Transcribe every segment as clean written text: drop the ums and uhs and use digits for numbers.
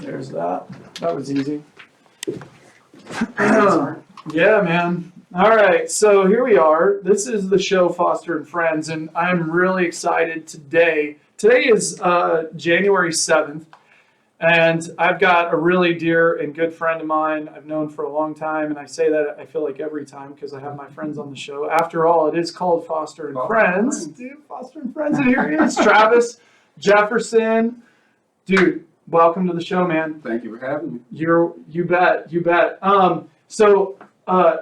There's that. That was easy. Yeah, man. All right, so here we are. This is the show Foster and Friends, and I'm really excited today. Today is January 7th, and I've got a really dear and good friend of mine I've known for a long time, and I say that I feel like every time because I have my friends on the show. After all, it is called Foster and Friends. Dude, Foster and Friends, and here he is, Travis Jefferson. Dude, welcome to the show, man. Thank you for having me. You bet.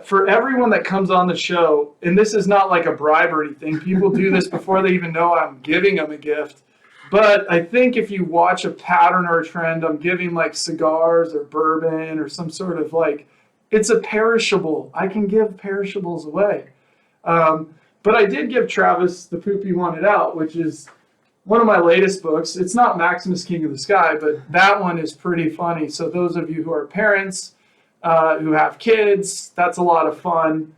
For everyone that comes on the show, and this is not like a bribe or anything, people do this before they even know I'm giving them a gift. But I think if you watch a pattern or a trend, I'm giving like cigars or bourbon or some sort of like, it's a perishable. I can give perishables away. But I did give Travis The Poop You Wanted Out, which is one of my latest books. It's not Maximus King of the Sky, but that one is pretty funny. So those of you who are parents, who have kids, that's a lot of fun.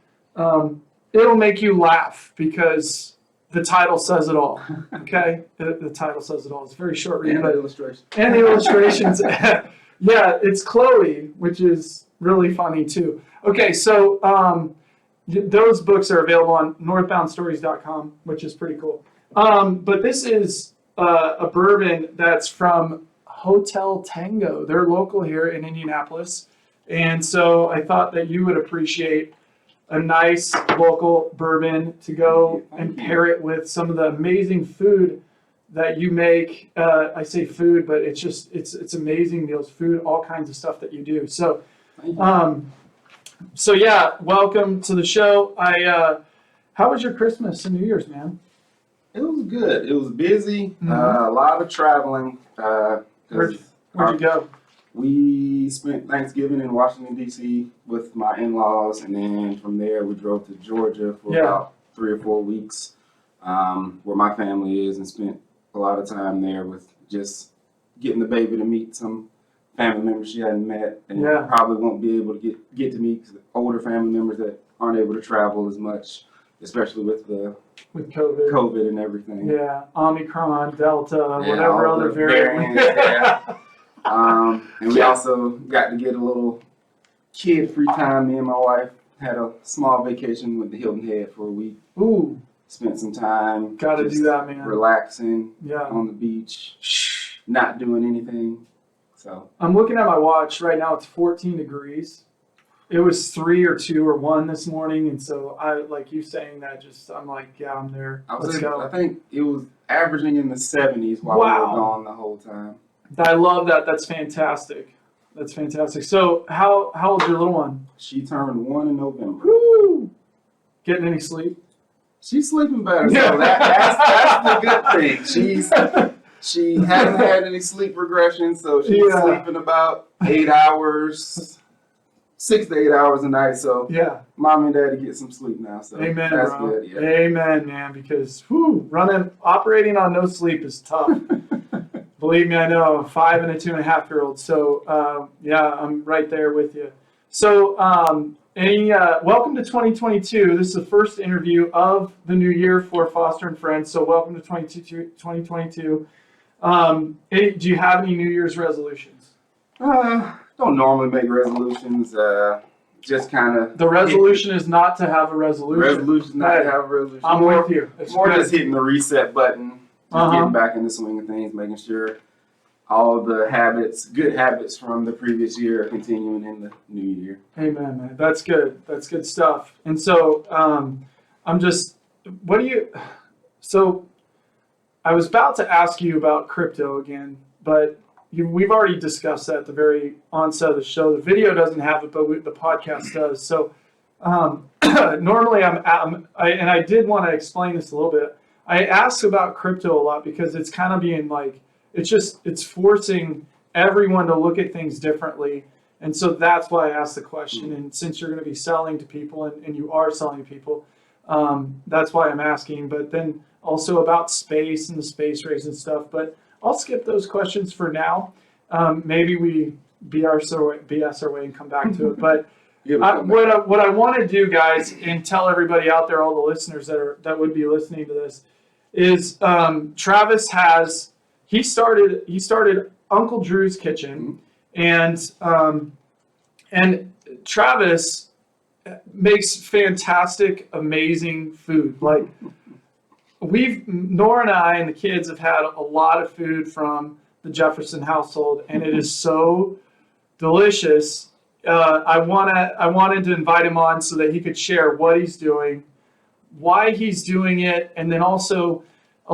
It'll make you laugh because the title says it all. Okay, the title says it all. It's a very short read, And the illustrations. And the illustrations. Yeah, it's Chloe, which is really funny too. Okay, so those books are available on northboundstories.com, which is pretty cool. But this is a bourbon that's from Hotel Tango. They're local here in Indianapolis. And so I thought that you would appreciate a nice local bourbon to go and pair it with some of the amazing food that you make. I say food, but it's amazing meals, food, all kinds of stuff that you do. So, yeah, welcome to the show. How was your Christmas and New Year's, man? It was good. It was busy. A lot of traveling. Where'd you go? We spent Thanksgiving in Washington, D.C. with my in-laws, and then from there we drove to Georgia for about 3 or 4 weeks, where my family is, and spent a lot of time there with just getting the baby to meet some family members she hadn't met, and probably won't be able to get to meet older family members that aren't able to travel as much, especially with COVID and everything. Yeah, Omicron, Delta, whatever other variant. And we also got to get a little kid-free time. Me and my wife had a small vacation with the Hilton Head for a week. Ooh. Spent some time. Gotta do that, man. Relaxing on the beach, not doing anything. So I'm looking at my watch right now. It's 14 degrees. It was 3 or 2 or 1 this morning, and so I like you saying that. I'm like, yeah, I'm there. Let's go. I think it was averaging in the 70s while we were gone the whole time. I love that. That's fantastic. That's fantastic. So how old's your little one? She turned 1 in November. Woo! Getting any sleep? She's sleeping better. So that's the good thing. She hasn't had any sleep regression, so she's sleeping about 8 hours, 6 to 8 hours a night. So mom and daddy get some sleep now. So amen, that's bro. good. Yeah. Amen, man. Because operating on no sleep is tough. Believe me, I know. I'm a 5 and a 2.5-year-old. So I'm right there with you. So welcome to 2022. This is the first interview of the new year for Foster and Friends. So welcome to 2022. Do you have any New Year's resolutions? Don't normally make resolutions. Just kind of. The resolution is not to have a resolution. Resolution not to have a resolution. I'm with you. It's more just hitting the reset button, just getting back in the swing of things, making sure all the good habits from the previous year are continuing in the new year. Amen, man. That's good. That's good stuff. And so so I was about to ask you about crypto again, but we've already discussed that at the very onset of the show. The video doesn't have it, but the podcast does. So normally I did want to explain this a little bit. I ask about crypto a lot because it's kind of being like, it's forcing everyone to look at things differently. And so that's why I asked the question. And since you're going to be selling to people and you are selling to people, that's why I'm asking. But then also about space and the space race and stuff. But I'll skip those questions for now. Maybe we BS our way and come back to it. But what I want to do, guys, and tell everybody out there, all the listeners that would be listening to this, is Travis he started Uncle Drew's Kitchen, and Travis makes fantastic, amazing food. Like Nora and I and the kids have had a lot of food from the Jefferson household, and it is so delicious. I wanted to invite him on so that he could share what he's doing, why he's doing it, and then also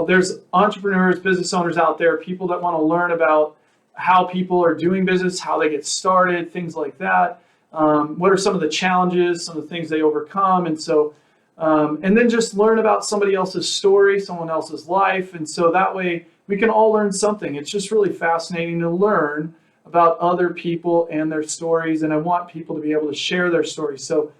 there's entrepreneurs, business owners out there, people that want to learn about how people are doing business, how they get started, things like that. What are some of the challenges, some of the things they overcome, and so and then just learn about somebody else's story, someone else's life, and so that way we can all learn something. It's just really fascinating to learn about other people and their stories, and I want people to be able to share their stories. So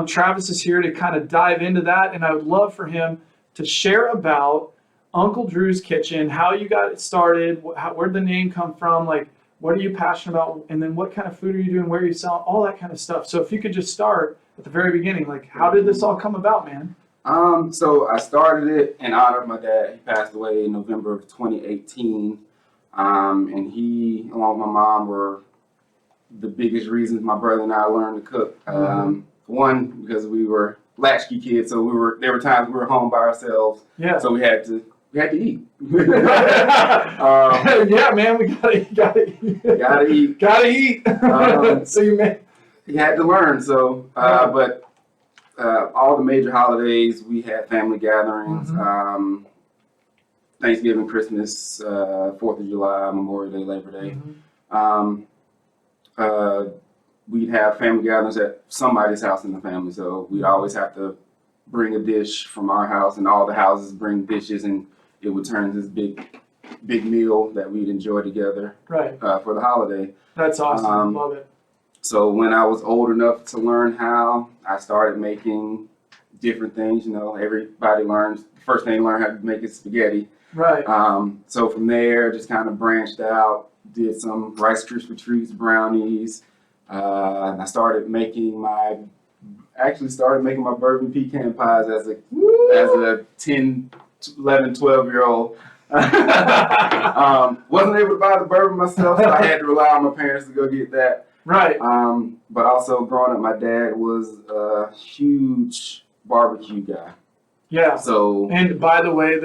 Travis is here to kind of dive into that, and I would love for him to share about Uncle Drew's Kitchen, how you got it started, where did the name come from, like what are you passionate about, and then what kind of food are you doing, where are you selling, all that kind of stuff. So if you could just start at the very beginning, like how did this all come about, man? So I started it in honor of my dad. He passed away in November of 2018. And he, along with my mom, were the biggest reasons my brother and I learned to cook. One, because we were latchkey kids, so there were times we were home by ourselves. Yeah. So we had to eat. Yeah, man, we gotta eat. Gotta eat. So you had to learn. So, but all the major holidays, we had family gatherings. Thanksgiving, Christmas, 4th of July, Memorial Day, Labor Day. We'd have family gatherings at somebody's house in the family, so we'd always have to bring a dish from our house, and all the houses bring dishes, and it would turn into this big meal that we'd enjoy together for the holiday. That's awesome. Love it. So when I was old enough to learn how, I started making different things. You know, everybody learns. The first thing you learn how to make is spaghetti. Right. So from there, just kind of branched out, did some Rice Krispie treats, brownies. And I started making my bourbon pecan pies as a 10, 11, 12-year-old. Wasn't able to buy the bourbon myself, so I had to rely on my parents to go get that. Right. But also growing up, my dad was a huge barbecue guy. Yeah. So. And by the way,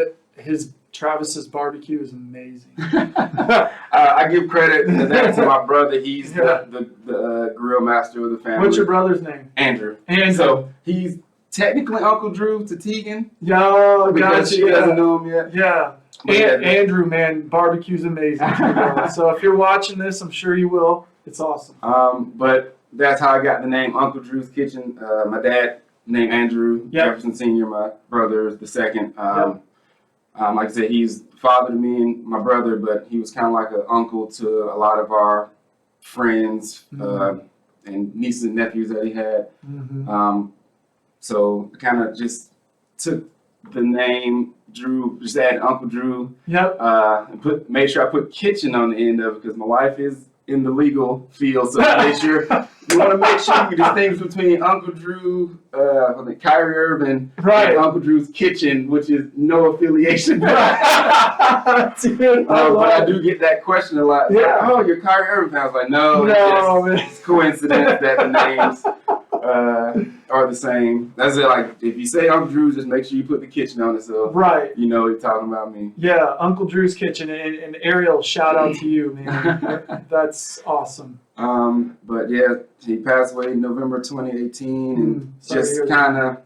Travis's barbecue is amazing. I give credit to my brother. He's the grill master of the family. What's your brother's name? Andrew. So he's technically Uncle Drew to Tegan. Yo, because she doesn't know him yet. Yeah. Andrew, man, barbecue's amazing. So if you're watching this, I'm sure you will. It's awesome. But that's how I got the name Uncle Drew's Kitchen. My dad named Andrew, Jefferson Sr., my brother is the second. Like I said, he's father to me and my brother, but he was kind of like an uncle to a lot of our friends and nieces and nephews that he had. So I kind of just took the name Drew, just added Uncle Drew. And made sure I put kitchen on the end of it because my wife is in the legal field, so you want to make sure you distinguish between Uncle Drew, Kyrie Irving, and Uncle Drew's Kitchen, which is no affiliation. Dude, but I do get that question a lot. Yeah. Like, oh, you're Kyrie Irving fan. I was like, no, it's coincidence that the names are the same. That's it. Like, if you say Uncle Drew's, just make sure you put the kitchen on it, so you know you're talking about me. Yeah, Uncle Drew's Kitchen, and Ariel, shout out to you, man. That's awesome. But yeah, he passed away in November 2018, and just kind of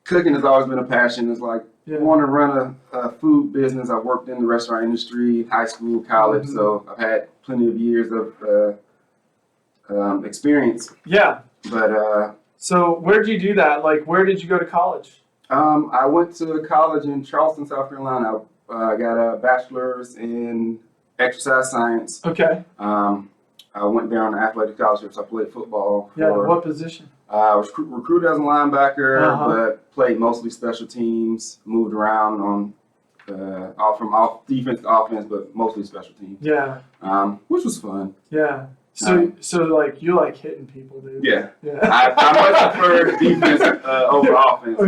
cooking has always been a passion. It's like I want to run a food business. I worked in the restaurant industry, high school, college, so I've had plenty of years of experience. Yeah. But so where did you do that? Like, where did you go to college? I went to college in Charleston, South Carolina. I got a bachelor's in exercise science. Okay. I went there on an athletic scholarship, so I played football. What position? I was recruited as a linebacker, but played mostly special teams. Moved around on from defense to offense, but mostly special teams. Yeah. Which was fun. Yeah. So like you like hitting people, dude. Yeah. I much prefer defense over offense.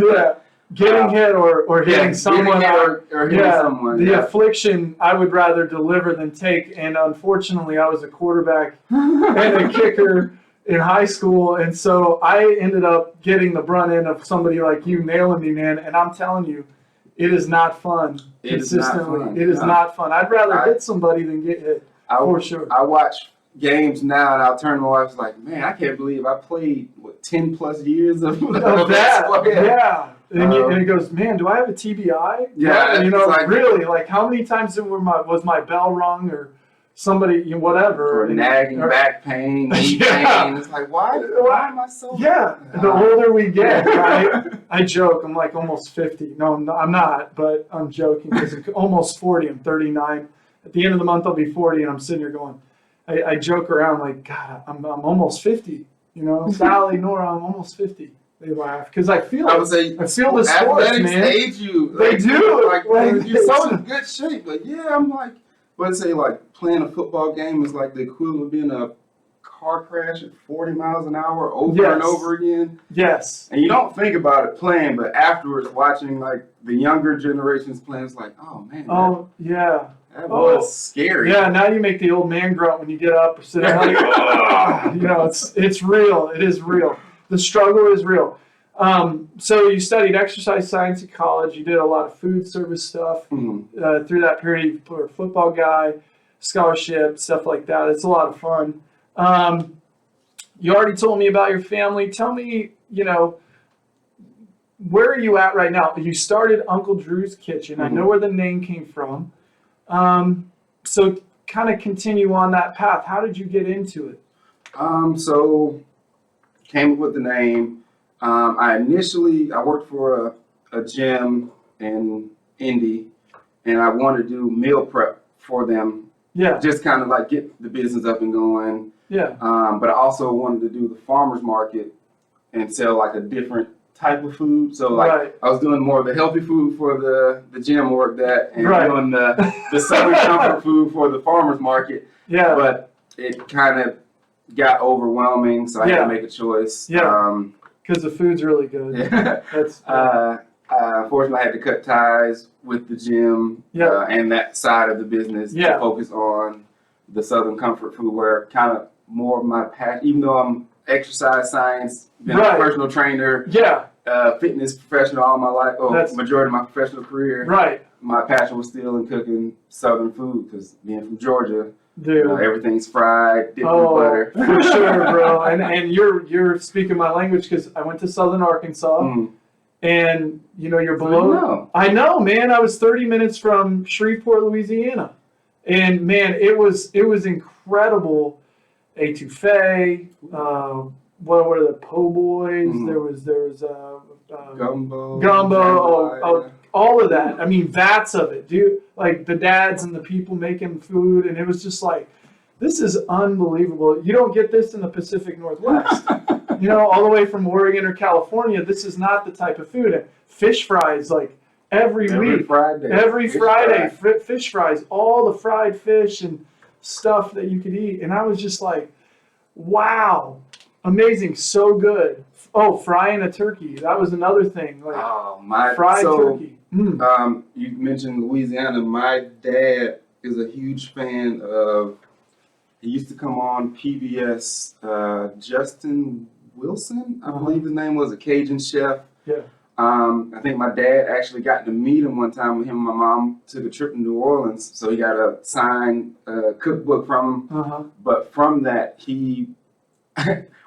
getting hit or hitting someone. Or hitting someone. The affliction I would rather deliver than take. And unfortunately, I was a quarterback and a kicker in high school. And so I ended up getting the brunt end of somebody like you nailing me, man. And I'm telling you, it is not fun. It is not fun. It is not fun. I'd rather hit somebody than get hit, for sure. I watch games now, and I'll turn to my wife like, man, I can't believe I played 10 plus years of that. Yeah. And he goes, man, do I have a TBI? Yeah. You know, like, really, like how many times was my bell rung or somebody, whatever. Or nagging back pain, knee pain. It's like, why am I so... Yeah, the older we get, right? I joke, I'm like almost 50. No, I'm not, but I'm joking because I'm almost 40. I'm 39. At the end of the month, I'll be 40, and I'm sitting here going, I joke around like, God, I'm almost 50. You know, Sally, Nora, I'm almost 50. They laugh because I feel it. I feel the sports, man. Age you. They do. Like you're so in good shape. But yeah, I'm like, let's say like playing a football game is like the equivalent of being a car crash at 40 miles an hour over and over again. Yes. And you don't think about it playing, but afterwards watching like the younger generations playing, it's like, oh man. That was scary. Yeah, now you make the old man grunt when you get up or sit down. Like, you know, it's real. It is real. The struggle is real. So you studied exercise science at college. You did a lot of food service stuff. Through that period, you were a football guy, scholarship, stuff like that. It's a lot of fun. You already told me about your family. Tell me, you know, where are you at right now? You started Uncle Drew's Kitchen. I know where the name came from. So kind of continue on that path. How did you get into it? So came up with the name. I worked for a gym in Indy, and I wanted to do meal prep for them. Yeah. Just kind of like get the business up and going. Yeah. But I also wanted to do the farmer's market and sell like a different type of food. So like I was doing more of the healthy food for the gym work that and doing the Southern comfort food for the farmer's market. Yeah. But it kind of got overwhelming, so I had to make a choice. Yeah. Because the food's really good. Yeah. That's unfortunately I had to cut ties with the gym and that side of the business to focus on the Southern comfort food, where kind of more of my passion, even though I'm exercise science, been a personal trainer, fitness professional all my life, majority of my professional career. Right. My passion was still in cooking Southern food because being from Georgia, everything's fried, dipped in butter. For sure, bro. And you're speaking my language because I went to Southern Arkansas, and you know you're below. I know, man. I was 30 minutes from Shreveport, Louisiana, and man, it was incredible. Etouffee, what were the po' boys? There was gumbo, all of that. I mean, vats of it, dude. Like the dads and the people making food, and it was just like, this is unbelievable. You don't get this in the Pacific Northwest. You know, all the way from Oregon or California, this is not the type of food. And fish fries, like every week, every Friday, fish fries, all the fried fish and stuff that you could eat. And I was just like, wow, amazing, so good. Oh, frying a turkey, that was another thing. Like fried turkey. You mentioned Louisiana. My dad is a huge fan of, he used to come on PBS, Justin Wilson, I believe his name was, a Cajun chef. Yeah. I think my dad actually got to meet him one time when him and my mom took a trip to New Orleans. So he got a signed cookbook from him. But from that,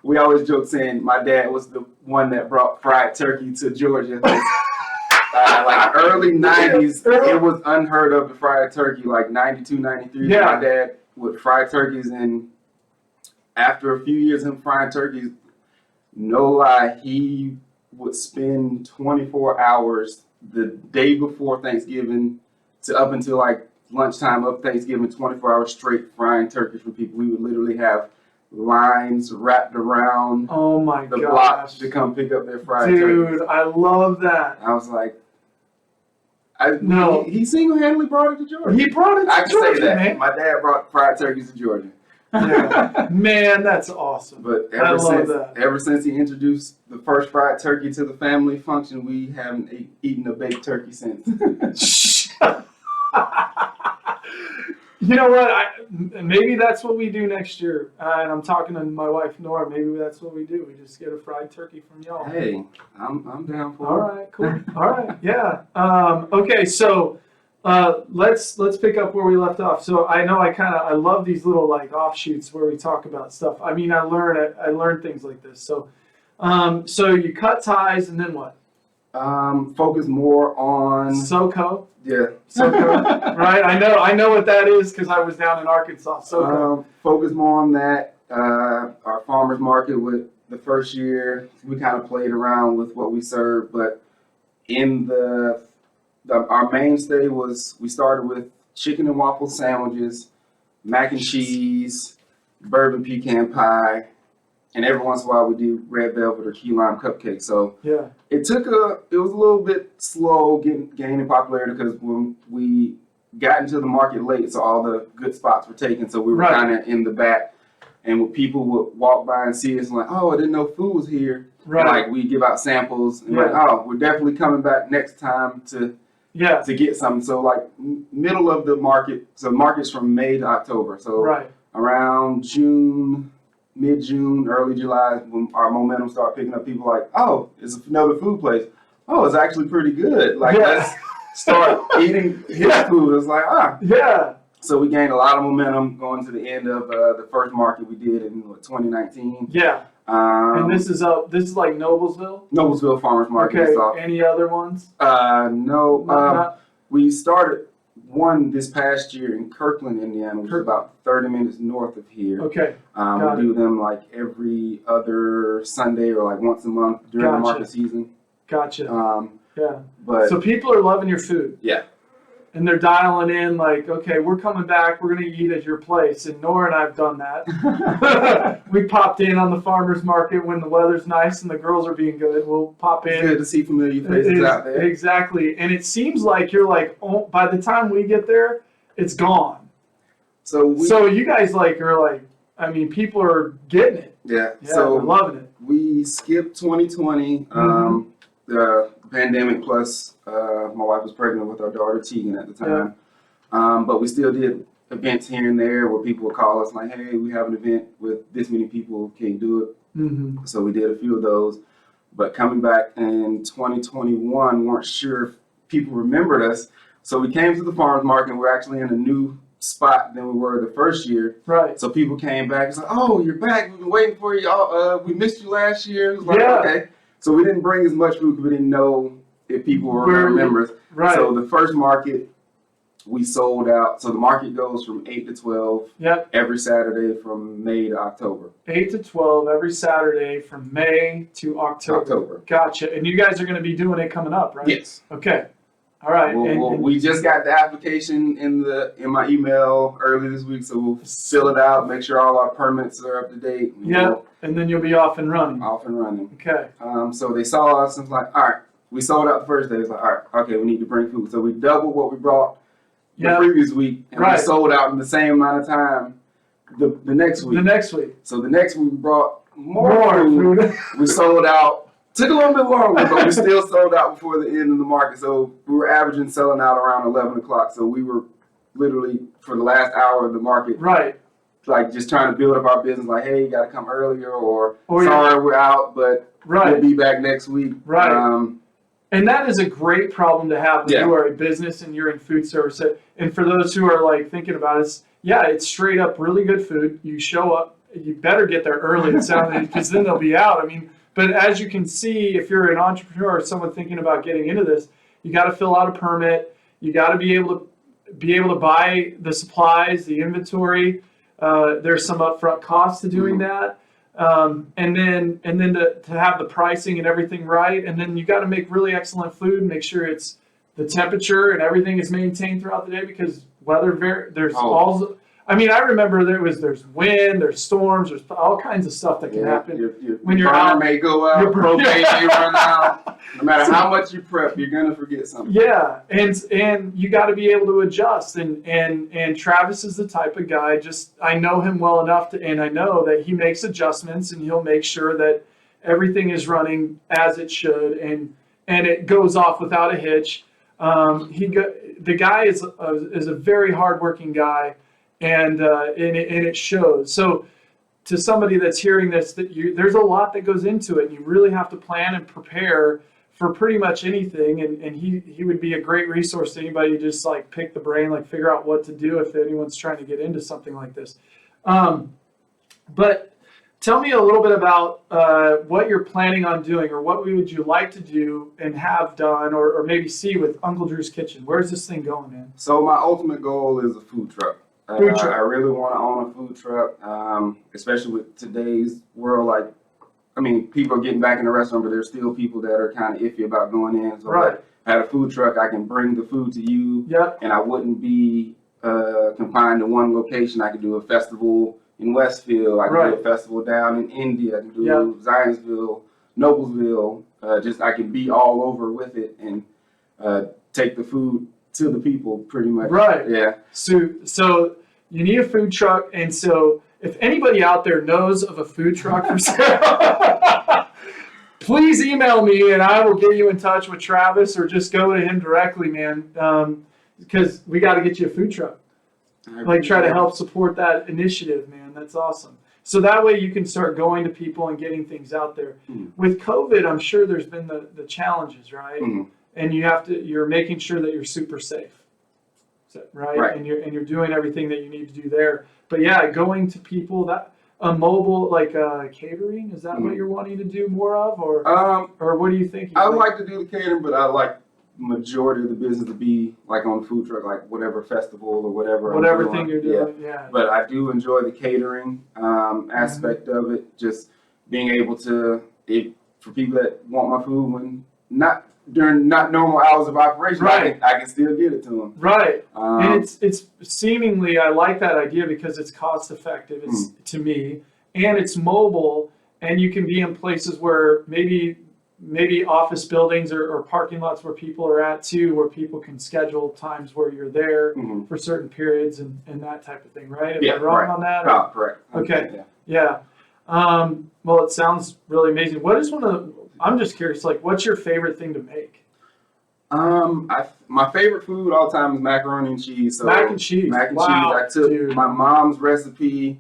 we always joke saying my dad was the one that brought fried turkey to Georgia. Like early 90s, it was unheard of to fry a turkey, like 92, 93. Yeah. My dad would fry turkeys, and after a few years of him frying turkeys, no lie, he would spend 24 hours the day before Thanksgiving to up until like lunchtime of Thanksgiving, 24 hours straight frying turkeys for people. We would literally have lines wrapped around the block to come pick up their fried turkeys. Dude, I love that. I was like, he single-handedly brought it to Georgia. He brought it to Georgia, I can say that. Man. My dad brought fried turkeys to Georgia. Yeah. Man, that's awesome. But I love that. ever since he introduced the first fried turkey to the family function, we haven't eaten a baked turkey since. You know what? Maybe that's what we do next year. And I'm talking to my wife Nora. Maybe that's what we do. We just get a fried turkey from y'all. Hey, I'm down for it. All right, cool. All right, yeah. Okay, so let's pick up where we left off. So I know I love these little like offshoots where we talk about stuff. I mean, I learn things like this. So so you cut ties and then what? Focus more on SoCo. Yeah. SoCo, right? I know what that is because I was down in Arkansas. SoCo. Focus more on that. Our farmers market with the first year, we kind of played around with what we served, but in our mainstay was we started with chicken and waffle sandwiches, mac and cheese, bourbon pecan pie, and every once in a while we do red velvet or key lime cupcakes. So yeah, it was a little bit slow gaining popularity because when we got into the market late, so all the good spots were taken. So we were kind of in the back, and when people would walk by and see us, like, oh, I didn't know food was here. right. Like we give out samples, and like, oh, we're definitely coming back next time to get something. So like middle of the market, so market's from May to October. So around June. Mid-June, early July, when our momentum started picking up, people like, oh, it's another food place. Oh, it's actually pretty good. Like, let's start eating his food. It's like, Yeah. So we gained a lot of momentum going to the end of the first market we did in 2019. Yeah. And this is like Noblesville? Noblesville Farmers Market. Okay. Any other ones? No. We started one this past year in Kirkland, Indiana, which is about 30 minutes north of here. Okay. We do them like every other Sunday or like once a month during the market season. Gotcha. Yeah. But so people are loving your food. Yeah. And they're dialing in like, okay, we're coming back. We're going to eat at your place. And Nora and I have done that. We popped in on the farmer's market when the weather's nice and the girls are being good. We'll pop in. It's good to see familiar faces out there. Exactly. And it seems like you're like, oh, by the time we get there, it's gone. So you guys are like, I mean, people are getting it. Yeah. So they're loving it. We skipped 2020. The pandemic plus my wife was pregnant with our daughter Tegan at the time. But we still did events here and there where people would call us like, hey, we have an event with this many people, can you do it? So we did a few of those. But coming back in 2021, weren't sure if people remembered us. So we came to the farmers market and we're actually in a new spot than we were the first year. Right. So people came back and said, oh, you're back. We've been waiting for you. We missed you last year. It was like, okay. So we didn't bring as much food because we didn't know if people were going to remember us. Right. So the first market, we sold out. So the market goes from 8 to 12 every Saturday from May to October. 8 to 12 every Saturday from May to October. Gotcha. And you guys are going to be doing it coming up, right? Yes. Okay. All right. We just got the application in my email early this week, so we'll fill it out, make sure all our permits are up to date. And then you'll be off and running. Okay. So they saw us and was like, all right, we sold out the first day. It's like, all right, okay, we need to bring food. So we doubled what we brought the previous week, and we sold out in the same amount of time the next week. So the next week we brought more food. We sold out. Took a little bit longer, but we still sold out before the end of the market. So we were averaging selling out around 11 o'clock. So we were literally, for the last hour of the market, like just trying to build up our business. Like, hey, you got to come earlier, or sorry, we're out, but we'll be back next week. And that is a great problem to have when you are a business and you're in food service. And for those who are like thinking about it, it's straight up really good food. You show up, you better get there early, because then they'll be out. I mean, but as you can see, if you're an entrepreneur or someone thinking about getting into this, you got to fill out a permit. You got to be able to buy the supplies, the inventory. There's some upfront costs to doing that, and then to have the pricing and everything right. And then you got to make really excellent food. Make sure it's the temperature and everything is maintained throughout the day because there's all. I mean, I remember there's wind, there's storms, there's all kinds of stuff that can happen when you're burner out. may go out, propane may run out. No matter how much you prep, you're gonna forget something. Yeah, and you got to be able to adjust. And Travis is the type of guy. I know him well enough and I know that he makes adjustments and he'll make sure that everything is running as it should and it goes off without a hitch. The guy is a very hardworking guy. And it shows. So to somebody that's hearing this, there's a lot that goes into it. And you really have to plan and prepare for pretty much anything. And he would be a great resource to anybody to just like pick the brain, like figure out what to do if anyone's trying to get into something like this. But tell me a little bit about what you're planning on doing, or what would you like to do and have done, or maybe see with Uncle Drew's Kitchen. Where's this thing going, man? So my ultimate goal is a food truck. I really want to own a food truck, especially with today's world. Like, I mean, people are getting back in the restaurant, but there's still people that are kind of iffy about going in. So right. Like, I had a food truck, I can bring the food to you, yep. and I wouldn't be confined to one location. I could do a festival in Westfield. I could do a festival down in India. I can do Zionsville, Noblesville. I can be all over with it and take the food to the people pretty much. Right. Yeah. So you need a food truck, and so if anybody out there knows of a food truck for sale, please email me and I will get you in touch with Travis, or just go to him directly, man. Because we got to get you a food truck. Like, try to help support that initiative, man. That's awesome. So that way you can start going to people and getting things out there. Mm-hmm. With COVID, I'm sure there's been the challenges, right? Mm-hmm. And you're making sure that you're super safe, right? And you're doing everything that you need to do there. But yeah, going to people, that a mobile, like catering, is that what you're wanting to do more of, or what do you think? I would like to do the catering, but I like majority of the business to be like on the food truck, like whatever festival or whatever thing you're doing. Yeah. But I do enjoy the catering aspect of it. Just being able to, for people that want my food when not normal hours of operation, right. I can still get it to them. Right. And it's seemingly, I like that idea because it's cost effective. It's to me, and it's mobile, and you can be in places where maybe office buildings or parking lots where people are at too, where people can schedule times where you're there for certain periods and that type of thing, right? Am I wrong on that? Oh, correct. Okay. Yeah. Well, it sounds really amazing. What is I'm just curious, like, what's your favorite thing to make? My favorite food all the time is macaroni and cheese. So mac and cheese. Wow, I took my mom's recipe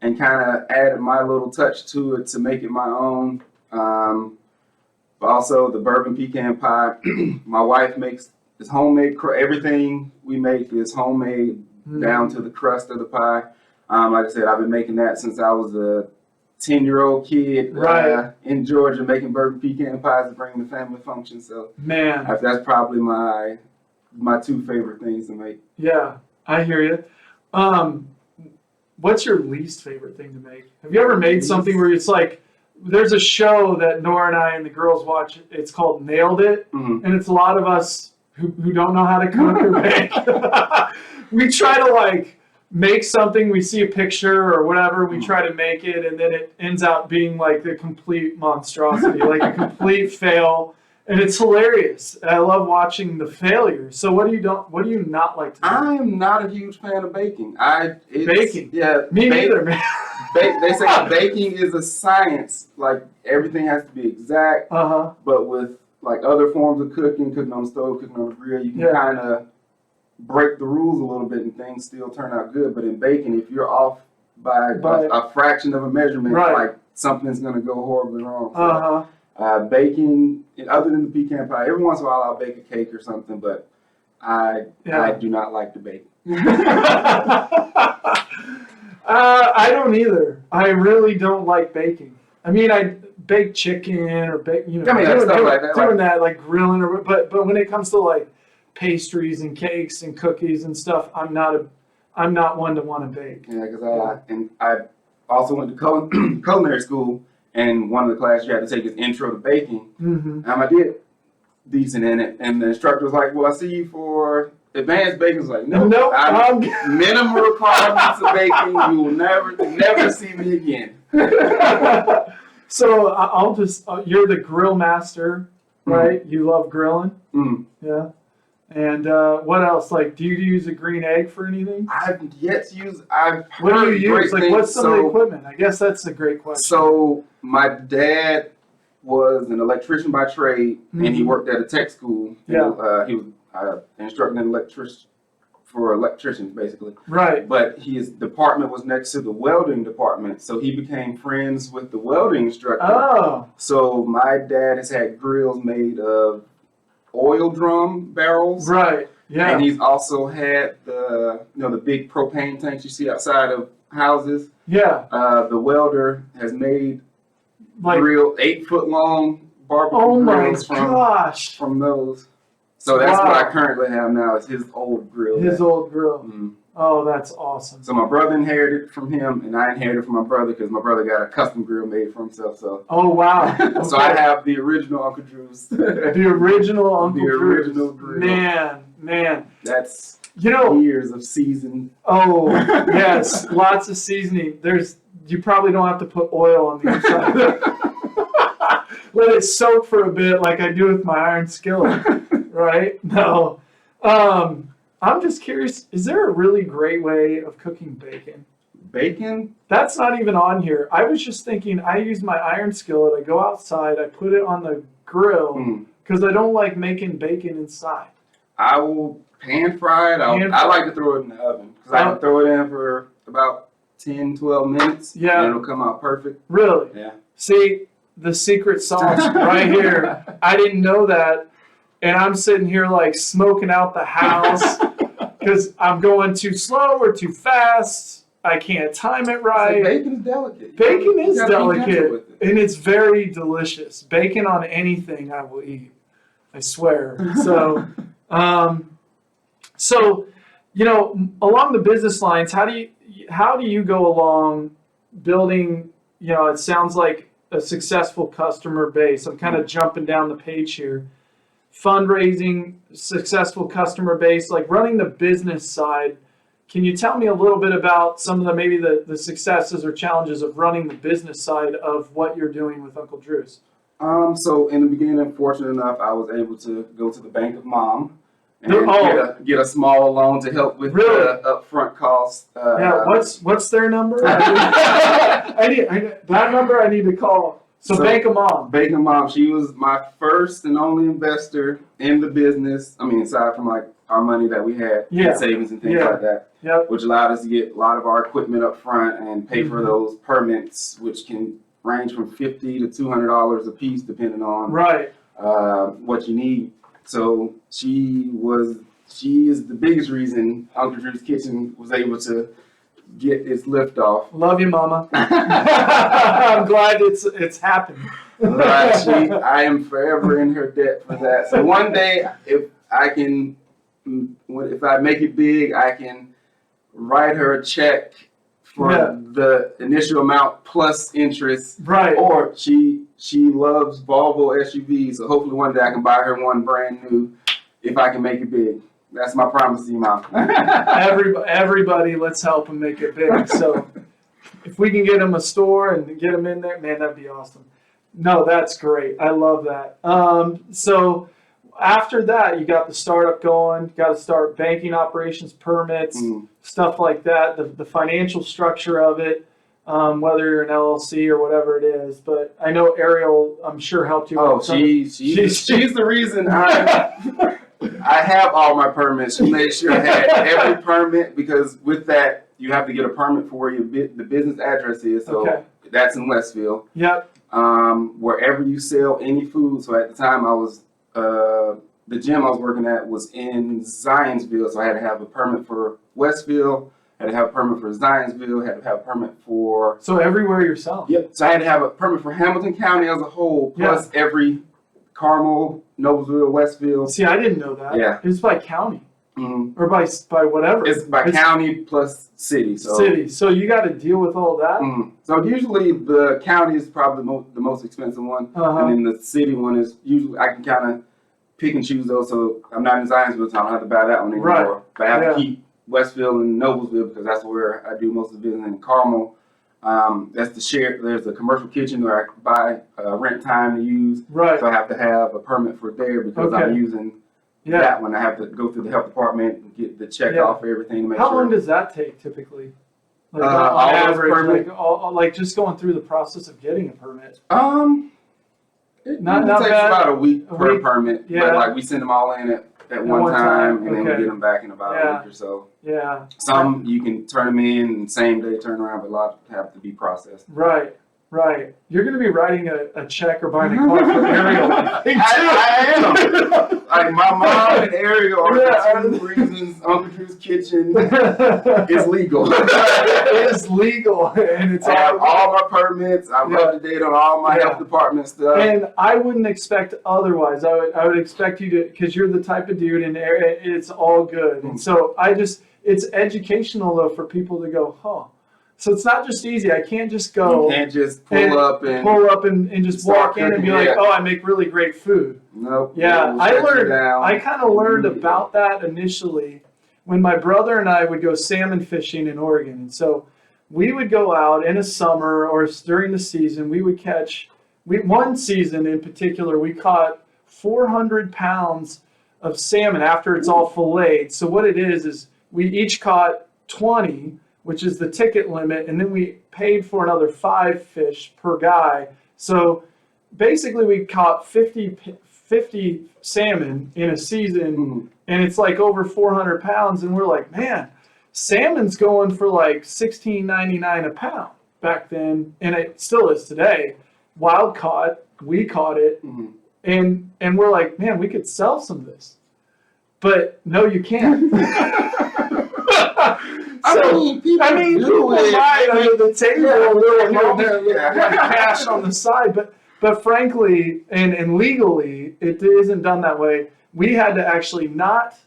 and kind of added my little touch to it to make it my own. But also the bourbon pecan pie. My wife makes this homemade. Everything we make is homemade down to the crust of the pie. Like I said, I've been making that since I was a 10-year-old kid in Georgia, making bourbon pecan pies to bring the family function. So man, that's probably my two favorite things to make. Yeah, I hear you. What's your least favorite thing to make? Have you ever made something where it's like, there's a show that Nora and I and the girls watch. It's called Nailed It, and it's a lot of us who don't know how to cook or bake. We try to like make something, we see a picture or whatever, we try to make it, and then it ends up being like the complete monstrosity, like a complete fail, and it's hilarious. I love watching the failure. So what do you not like to do? I am not a huge fan of baking. Baking? Yeah. Me neither, man. They say baking is a science. Like, everything has to be exact. But with like other forms of cooking on the stove, cooking on the grill, you can kind of break the rules a little bit and things still turn out good. But in baking, if you're off by a fraction of a measurement, like, something's going to go horribly wrong. So, baking, other than the pecan pie, every once in a while I'll bake a cake or something, but I do not like to bake. I don't either. I really don't like baking. I mean, I bake chicken or bake, doing that, like grilling, but when it comes to like pastries and cakes and cookies and stuff, I'm not one to want to bake. Yeah, because I also went to culinary school, and one of the classes you had to take is intro to baking. I did decent in it, and the instructor was like, "Well, I see you for advanced bacon's like, no, Nope, I'm minimum requirements of bacon. You will never see me again. So I'll just, you're the grill master, right? You love grilling? Yeah. And what else? Like, do you use a green egg for anything? I've yet to use, What do you use? Like, what's some of the equipment? I guess that's a great question. So my dad was an electrician by trade, and he worked at a tech school. Yeah. He was instructing an electrician for electricians, basically. Right. But his department was next to the welding department, so he became friends with the welding instructor. Oh. So my dad has had grills made of oil drum barrels. Right. Yeah. And he's also had the big propane tanks you see outside of houses. Yeah. The welder has made Like, grill 8-foot long barbecue grills from those. So that's what I currently have now is his old grill. His old grill. Mm-hmm. Oh, that's awesome. So my brother inherited from him, and I inherited from my brother because my brother got a custom grill made for himself. So. Oh wow. Okay. So I have the original Uncle Drew's. The original Uncle Drew's. Original grill. Man. That's years of seasoning. Oh yes, lots of seasoning. You probably don't have to put oil on the inside. Let it soak for a bit, like I do with my iron skillet. Right? No. I'm just curious, is there a really great way of cooking bacon? Bacon? That's not even on here. I was just thinking, I use my iron skillet, I go outside, I put it on the grill, because I don't like making bacon inside. I will pan fry it. I like to throw it in the oven, because I can throw it in for about 10, 12 minutes, and it'll come out perfect. Really? Yeah. See, the secret sauce right here. I didn't know that. And I'm sitting here like smoking out the house because I'm going too slow or too fast. I can't time it right. Bacon's delicate. Bacon is delicate, and it's very delicious. Bacon on anything I will eat. I swear. So, along the business lines, how do you go along building? It sounds like a successful customer base. I'm kind of jumping down the page here. Fundraising, successful customer base, like running the business side. Can you tell me a little bit about some of the successes or challenges of running the business side of what you're doing with Uncle Drew's? So in the beginning, fortunate enough, I was able to go to the Bank of Mom and get a small loan to help with the upfront costs. What's their number? I need to call. So Bank of Mom. Bank of Mom. She was my first and only investor in the business. I mean, aside from like our money that we had in savings and things like that, which allowed us to get a lot of our equipment up front and pay for those permits, which can range from $50 to $200 a piece, depending on what you need. So she is the biggest reason Uncle Drew's Kitchen was able to get its lift off. Love you, Mama. I'm glad it's happened. I am forever in her debt for that. So one day, if I make it big, I can write her a check for the initial amount plus interest. Right. Or she loves Volvo SUVs, so hopefully one day I can buy her one brand new if I can make it big. That's my promise to you, Mom. Everybody, let's help them make it big. So if we can get them a store and get them in there, man, that'd be awesome. No, that's great. I love that. So after that, you got the startup going, got to start banking operations, permits, stuff like that, the financial structure of it, whether you're an LLC or whatever it is. But I know Ariel, I'm sure, helped you. Oh, she's the reason I have all my permits. She made sure I had every permit, because with that, you have to get a permit for where the business address is. So that's in Westville. Yep. Wherever you sell any food. So at the time I was, the gym I was working at was in Zionsville. So I had to have a permit for Westville, had to have a permit for Zionsville, had to have a permit for... So everywhere you're selling. Yep. So I had to have a permit for Hamilton County as a whole, plus every Carmel, Noblesville, Westville. See, I didn't know that. Yeah. It's by county. Or by whatever. It's by county plus city. So you got to deal with all that? So usually the county is probably the most expensive one. And then the city one is usually, I can kind of pick and choose those. So I'm not in Zionsville, so I don't have to buy that one anymore. Right. But I have to keep Westville and Noblesville because that's where I do most of the business. In Carmel, that's the share. There's a commercial kitchen where I buy rent time to use. Right. So I have to have a permit for there because I'm using that one. I have to go through the health department and get the check off for everything to make How sure. long does that take typically? Like on average, like just going through the process of getting a permit. It not takes bad. about a week per permit. Yeah. But like we send them all in at one time, and then we get them back in about a week or so. Yeah. Some you can turn them in and same day turn around, but a lot have to be processed. Right. Right. You're going to be writing a check or buying a car for Ariel. I am. Like my mom and Ariel are the two reasons Uncle Drew's Kitchen is legal. It is legal, and it's I have all my permits. I'm up to date on all my health department stuff. And I wouldn't expect otherwise. I would expect you to, because you're the type of dude, and it's all good. And so it's educational though for people to go, huh. So it's not just easy. I can't just go. You can't just pull up and just walk in and be like, oh, I make really great food. Nope. Yeah, I kind of learned about that initially when my brother and I would go salmon fishing in Oregon. And so we would go out in a summer or during the season. We would catch, one season in particular, we caught 400 pounds of salmon after it's all filleted. So what it is we each caught 20, which is the ticket limit, and then we paid for another 5 fish per guy. So basically we caught 50 salmon in a season, and it's like over 400 pounds, and we're like, man, salmon's going for like $16.99 a pound back then, and it still is today. Wild caught, we caught it, and we're like, man, we could sell some of this. But no, you can't. People buy it under the table a little cash on the side, but frankly and legally, it isn't done that way. We had to actually not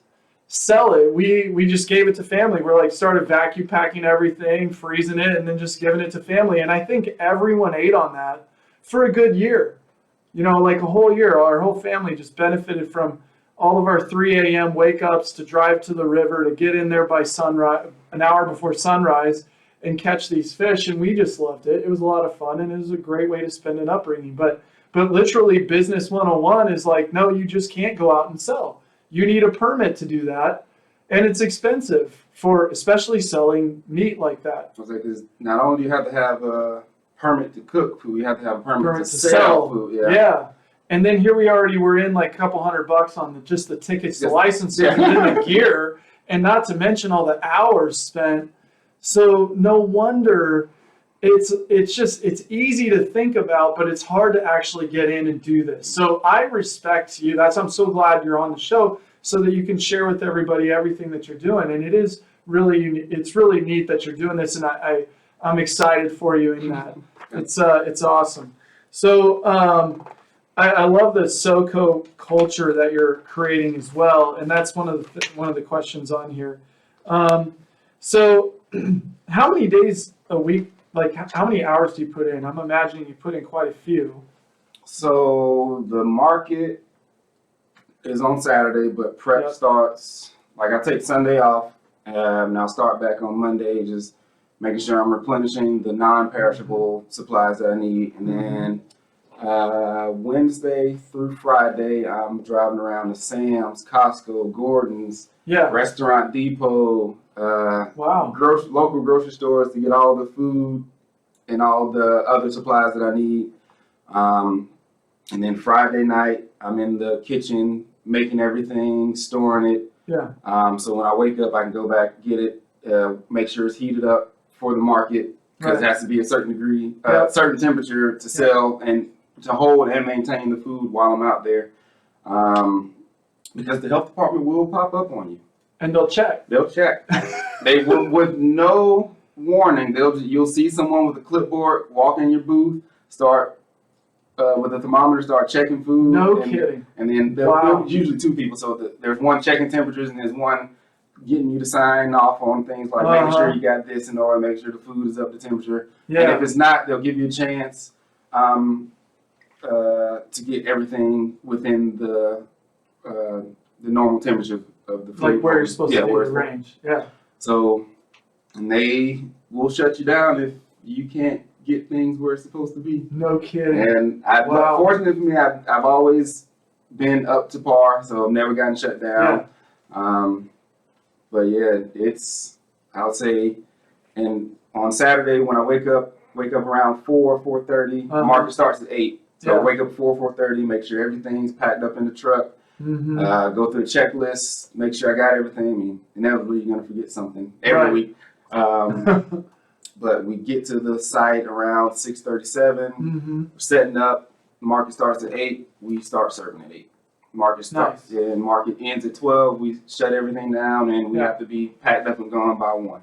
sell it. We just gave it to family. We're like started vacuum packing everything, freezing it, and then just giving it to family. And I think everyone ate on that for a good year. You know, like a whole year. Our whole family just benefited from all of our 3 a.m. wake ups to drive to the river, to get in there by sunrise, an hour before sunrise, and catch these fish. And we just loved it. It was a lot of fun, and it was a great way to spend an upbringing. But literally business 101 is like, no, you just can't go out and sell. You need a permit to do that. And it's expensive for especially selling meat like that. I was like, not only do you have to have a permit to cook food, you have to have a permit to sell food. Yeah. And then here we already were in like a couple $100 on just the tickets, the licensing, and then the gear, and not to mention all the hours spent. So no wonder it's easy to think about, but it's hard to actually get in and do this. So I respect you. I'm so glad you're on the show so that you can share with everybody everything that you're doing. And it's really neat that you're doing this, and I'm excited for you in that. It's awesome. So I love the SoCo culture that you're creating as well, and that's one of the questions on here. So how many days a week, like how many hours do you put in? I'm imagining you put in quite a few. So the market is on Saturday, but prep starts, like I take Sunday off, and I'll start back on Monday, just making sure I'm replenishing the non-perishable supplies that I need, and then Wednesday through Friday, I'm driving around to Sam's, Costco, Gordon's, Restaurant Depot, local grocery stores to get all the food and all the other supplies that I need. And then Friday night, I'm in the kitchen making everything, storing it. So when I wake up, I can go back, get it, make sure it's heated up for the market, because it has to be a certain degree, certain temperature to sell and to hold and maintain the food while I'm out there, because the health department will pop up on you. And they'll check. They will, with no warning. You'll see someone with a clipboard walk in your booth, start with a thermometer, start checking food. No kidding. And then they'll usually 2 people. So there's one checking temperatures, and there's one getting you to sign off on things like making sure you got this in order, make sure the food is up to temperature. And if it's not, they'll give you a chance to get everything within the the normal temperature of the food. Like where you're supposed to be, where the it's range. Yeah. So, and they will shut you down if you can't get things where it's supposed to be. No kidding. And Wow. fortunately for me, I've always been up to par, so I've never gotten shut down. But yeah, I would say, and on Saturday when I wake up around 4:30. The market starts at 8. So I wake up 4:30, make sure everything's packed up in the truck. Go through the checklist, make sure I got everything. I mean, inevitably you're gonna forget something every week. But we get to the site around 6:37. We're setting up. The market starts at 8. We start serving at 8. Market starts and market ends at 12. We shut everything down, and we have to be packed up and gone by 1.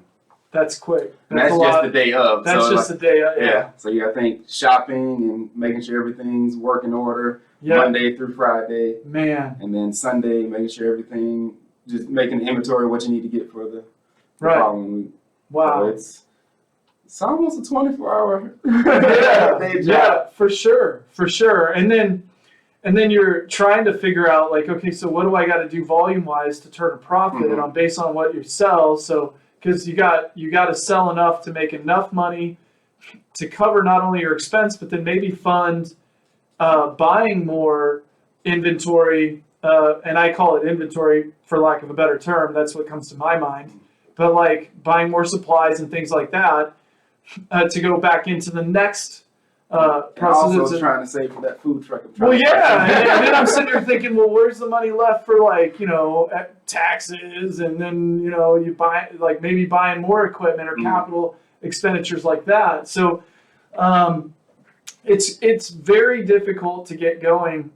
That's quick. That's just the day of. That's so just the day of. Yeah. So you got to think shopping and making sure everything's working order. Yeah. Monday through Friday. Man. And then Sunday, making sure everything, just making an inventory of what you need to get for the following week. Wow. So it's almost a 24-hour day job. Yeah, for sure. And then you're trying to figure out like, okay, so what do I got to do volume wise to turn a profit on based on what you sell? So because you got to sell enough to make enough money to cover not only your expense, but then maybe fund buying more inventory. And I call it inventory for lack of a better term. That's what comes to my mind. But like buying more supplies and things like that to go back into the next process. Also trying to save for that food truck. Well, yeah, and then I'm sitting there thinking, well, where's the money left for like, taxes, and then, you buy, like maybe buying more equipment or capital expenditures like that. So it's very difficult to get going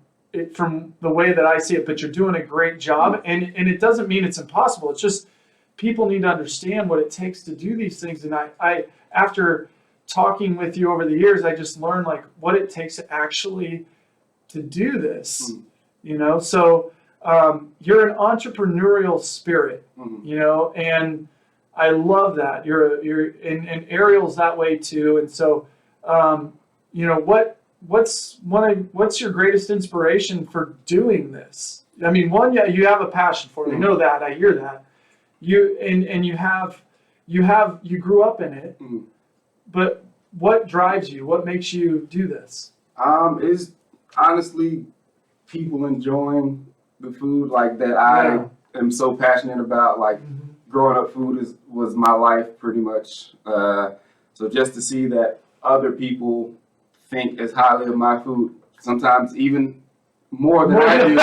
from the way that I see it, but you're doing a great job. And it doesn't mean it's impossible. It's just people need to understand what it takes to do these things. And I after talking with you over the years, I just learned like what it takes to actually to do this, so you're an entrepreneurial spirit, and I love that you're and Ariel's that way too. And so, what's your greatest inspiration for doing this? I mean, you have a passion for it. I know that, I hear that you grew up in it, but what drives you? What makes you do this? Is honestly people enjoying the food like that. I am so passionate about. Like growing up, food was my life pretty much. So just to see that other people think as highly of my food, sometimes even more than I do.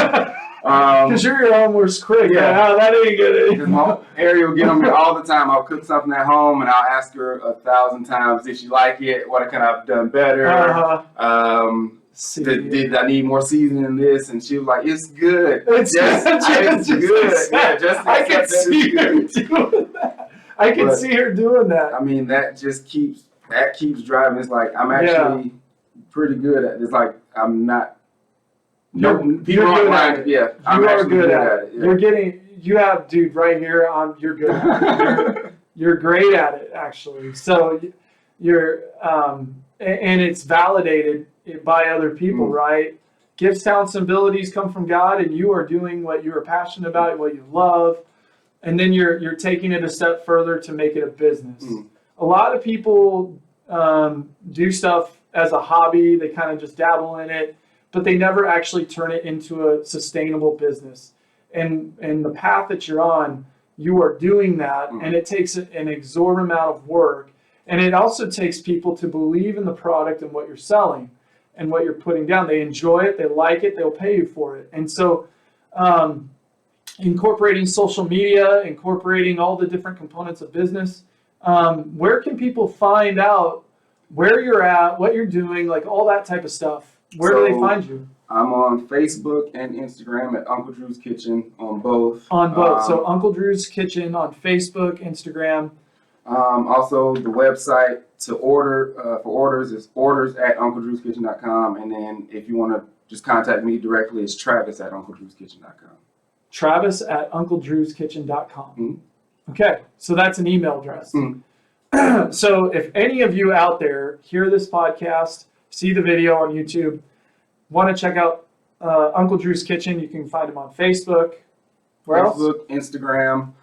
Because you're your own worst critic. Yeah, that ain't good. Because Ariel will get on me all the time. I'll cook something at home and I'll ask her 1,000 times, did she like it? What could I have done better? Did I need more seasoning in this? And she was like, it's good. It's good. Yeah, I can see her doing that. I can see her doing that. I mean, that keeps driving. It's like I'm actually pretty good at it. It's like I'm not. You're good at it. Yeah, you are good at it. Yeah. Dude, right here. You're good at it. You're great at it, actually. So you're, and it's validated by other people, right? Gifts, talents, and abilities come from God, and you are doing what you are passionate about, what you love, and then you're taking it a step further to make it a business. A lot of people do stuff as a hobby. They kind of just dabble in it, but they never actually turn it into a sustainable business. And the path that you're on, you are doing that, and it takes an exorbitant amount of work. And it also takes people to believe in the product and what you're selling and what you're putting down. They enjoy it, they like it, they'll pay you for it. And so incorporating social media, incorporating all the different components of business, where can people find out where you're at, what you're doing, like all that type of stuff? Where do they find you? I'm on Facebook and Instagram at Uncle Drew's Kitchen on both. So Uncle Drew's Kitchen on Facebook, Instagram. Also, the website to order for orders is orders@UncleDrew'sKitchen.com. And then if you want to just contact me directly, it's Travis@UncleDrew'sKitchen.com. Travis@UncleDrew'sKitchen.com. Okay, so that's an email address. So if any of you out there hear this podcast, see the video on YouTube, want to check out Uncle Drew's Kitchen. You can find him on Facebook. Where else? Facebook, Instagram.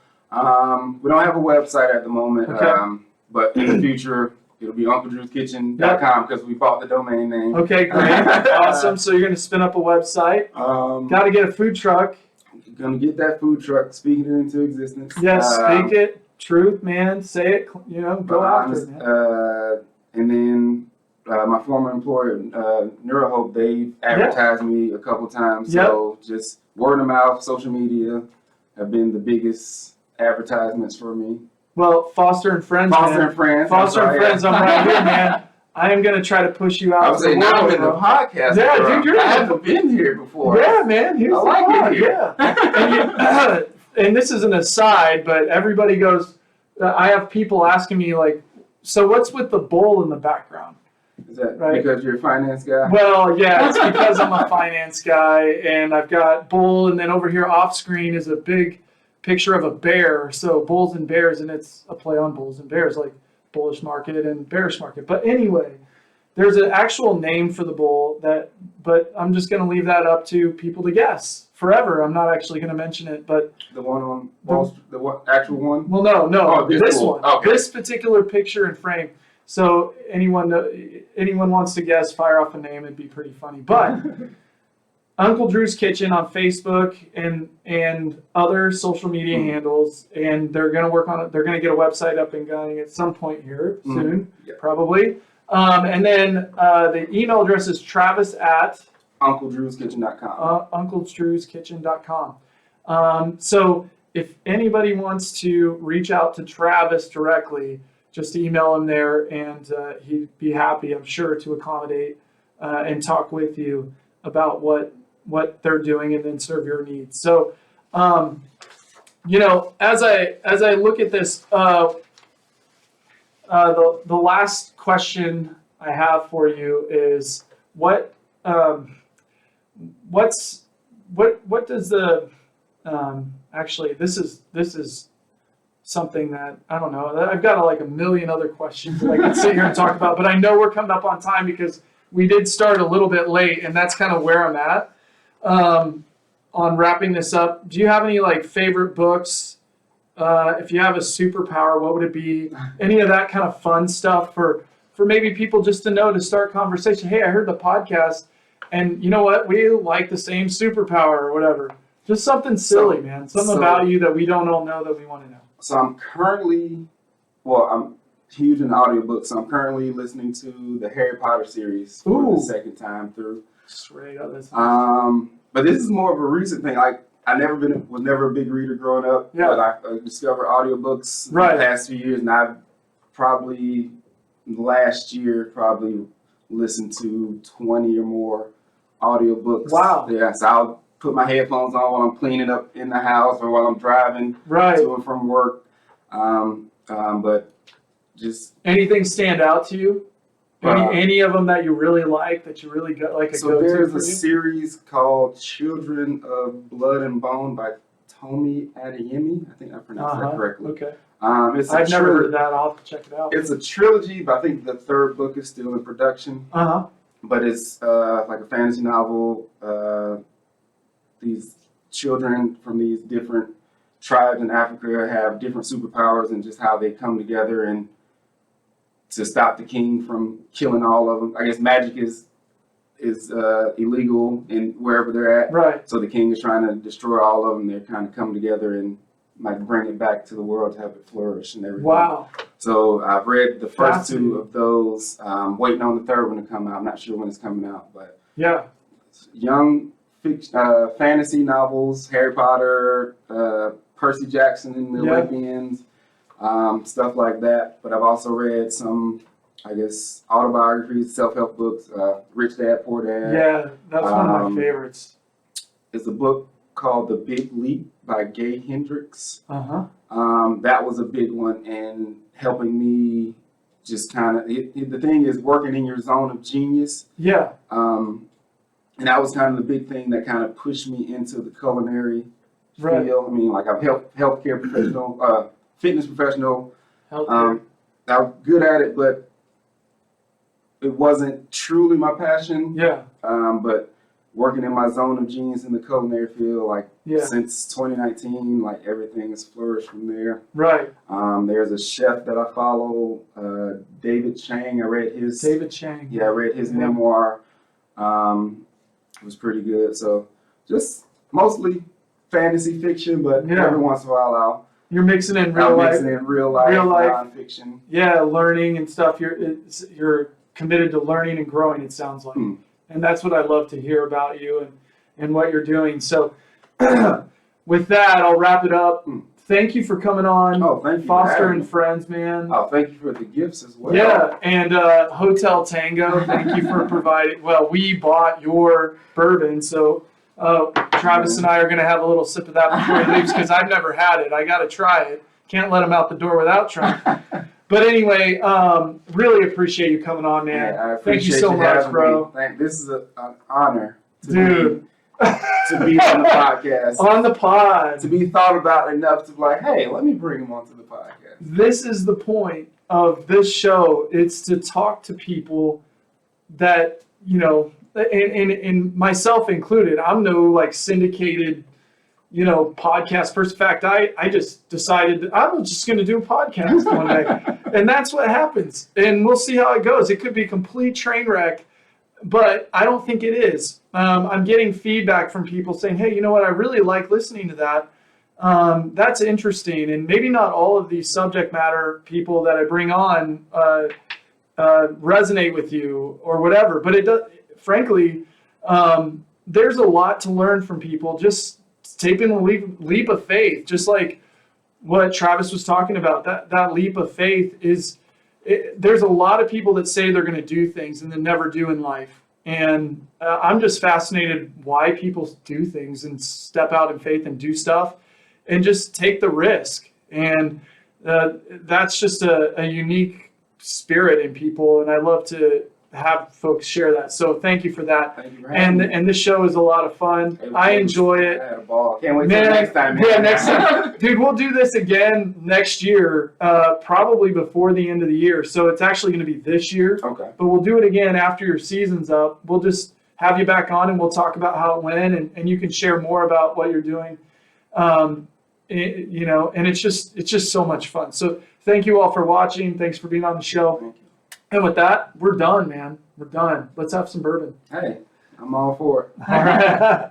We don't have a website at the moment, Okay. but in the future, it'll be UncleDrewsKitchen.com because we bought the domain name. Okay, great. Awesome. So you're going to spin up a website. Got to get a food truck. Gonna get that food truck, speaking it into existence. Yes, speak it. Truth, man. Say it. You know, go after it, man. And then my former employer, NeuroHope, they advertised me a couple times. So just word of mouth, social media have been the biggest advertisements for me. Well, Foster and Friends. Foster and Friends. Foster and Friends. I'm right here, man. I am going to try to push you out. I was saying, now I'm in the podcast. Yeah, dude, I haven't been here before. Yeah, man. Here's I like it here. Yeah. And this is an aside, but everybody goes, I have people asking me, like, so what's with the bowl in the background? Is that because you're a finance guy? Well, yeah, it's because I'm a finance guy, and I've got bull, and then over here off screen is a big picture of a bear. So bulls and bears, and it's a play on bulls and bears, like bullish market and bearish market. But anyway, there's an actual name for the bull but I'm just going to leave that up to people to guess forever. I'm not actually going to mention it, but the one on Wall Street, the actual one? Well, no, Oh, this one, okay. This particular picture and frame. So anyone wants to guess, fire off a name. It'd be pretty funny. But Uncle Drew's Kitchen on Facebook and other social media handles, and they're going to work on it. They're going to get a website up and going at some point here soon, probably. And then the email address is Travis at UncleDrewsKitchen.com. UncleDrewsKitchen.com. So if anybody wants to reach out to Travis directly, just email him there, and he'd be happy, I'm sure, to accommodate and talk with you about what they're doing and then serve your needs. So, you know, as I look at this, the last question I have for you is what does the actually this is something that I don't know. I've got like a million other questions that I can sit here and talk about, but I know we're coming up on time because we did start a little bit late, and that's kind of where I'm at on wrapping this up. Do you have any like favorite books? If you have a superpower, what would it be? Any of that kind of fun stuff for maybe people just to know, to start conversation. Hey, I heard the podcast, and you know what? We like the same superpower or whatever. Just something silly, man. Something about you that we don't all know that we want to know. So I'm huge in audiobooks. So I'm currently listening to the Harry Potter series for the second time through. Straight up. That's but this is more of a recent thing. Like I was never a big reader growing up. Yeah. But I discovered audiobooks in the past few years, and I've probably last year listened to 20 or more audiobooks. Wow. Yeah. So I'll put my headphones on while I'm cleaning up in the house or while I'm driving to and from work. But just anything stand out to you? Any of them that you really like, that you really got like a go-to? So there's a series called Children of Blood and Bone by Tomi Adeyemi. I think I pronounced that correctly. Okay. I've never heard of that. I'll have to check it out. It's a trilogy, but I think the third book is still in production. But it's like a fantasy novel. These children from these different tribes in Africa have different superpowers, and just how they come together and to stop the king from killing all of them. I guess magic is illegal in wherever they're at. Right. So the king is trying to destroy all of them. They're kind of come together and like bring it back to the world to have it flourish and everything. Wow. So I've read the first two of those. Waiting on the third one to come out. I'm not sure when it's coming out, but yeah. Young fantasy novels, Harry Potter, Percy Jackson and the Olympians, stuff like that. But I've also read some, I guess, autobiographies, self-help books, Rich Dad, Poor Dad. Yeah, that's one of my favorites. It's a book called The Big Leap by Gay Hendricks. That was a big one, and helping me just kind of, the thing is working in your zone of genius. Yeah. And that was kind of the big thing that kind of pushed me into the culinary field. I mean, like I'm healthcare professional, fitness professional. I'm good at it, but it wasn't truly my passion. Yeah. But working in my zone of genius in the culinary field, like Yeah. since 2019, like everything has flourished from there. Right. There's a chef that I follow, David Chang. I read his memoir. It was pretty good. So just mostly fantasy fiction, but every once in a while you're mixing in real life nonfiction. Yeah, learning and stuff. You're committed to learning and growing, it sounds like. And that's what I love to hear about you and what you're doing. So with that, I'll wrap it up. Thank you for coming on. Oh, thank you. Foster and Friends, man. Oh, thank you for the gifts as well. Yeah, and Hotel Tango, thank you for providing. Well, we bought your bourbon, so Travis and I are going to have a little sip of that before he leaves because I've never had it. I got to try it. Can't let him out the door without trying. But anyway, really appreciate you coming on, man. Yeah, I appreciate Thank you so much, bro. This is an honor to be on the podcast. On the pod. To be thought about enough to be like, hey, let me bring him onto the podcast. This is the point of this show. It's to talk to people that, and myself included. I'm no like syndicated podcast person. In fact, I just decided I'm just going to do a podcast one day. And that's what happens. And we'll see how it goes. It could be a complete train wreck, but I don't think it is. I'm getting feedback from people saying, hey, you know what? I really like listening to that. That's interesting. And maybe not all of these subject matter people that I bring on resonate with you or whatever. But it does, frankly, there's a lot to learn from people. Just taking a leap of faith, just like what Travis was talking about. That leap of faith is, there's a lot of people that say they're going to do things and then never do in life. And I'm just fascinated why people do things and step out in faith and do stuff and just take the risk. And that's just a unique spirit in people. And I love to have folks share that. So thank you for that. Thank you for having me. And this show is a lot of fun. I enjoy it. I had a ball. Can't wait till next time, man. Yeah, next time. Dude, we'll do this again next year, probably before the end of the year. So it's actually going to be this year. Okay. But we'll do it again after your season's up. We'll just have you back on and we'll talk about how it went and you can share more about what you're doing. And it's just so much fun. So thank you all for watching. Thanks for being on the show. Thank you. And with that, we're done, man. We're done. Let's have some bourbon. Hey, I'm all for it. All right.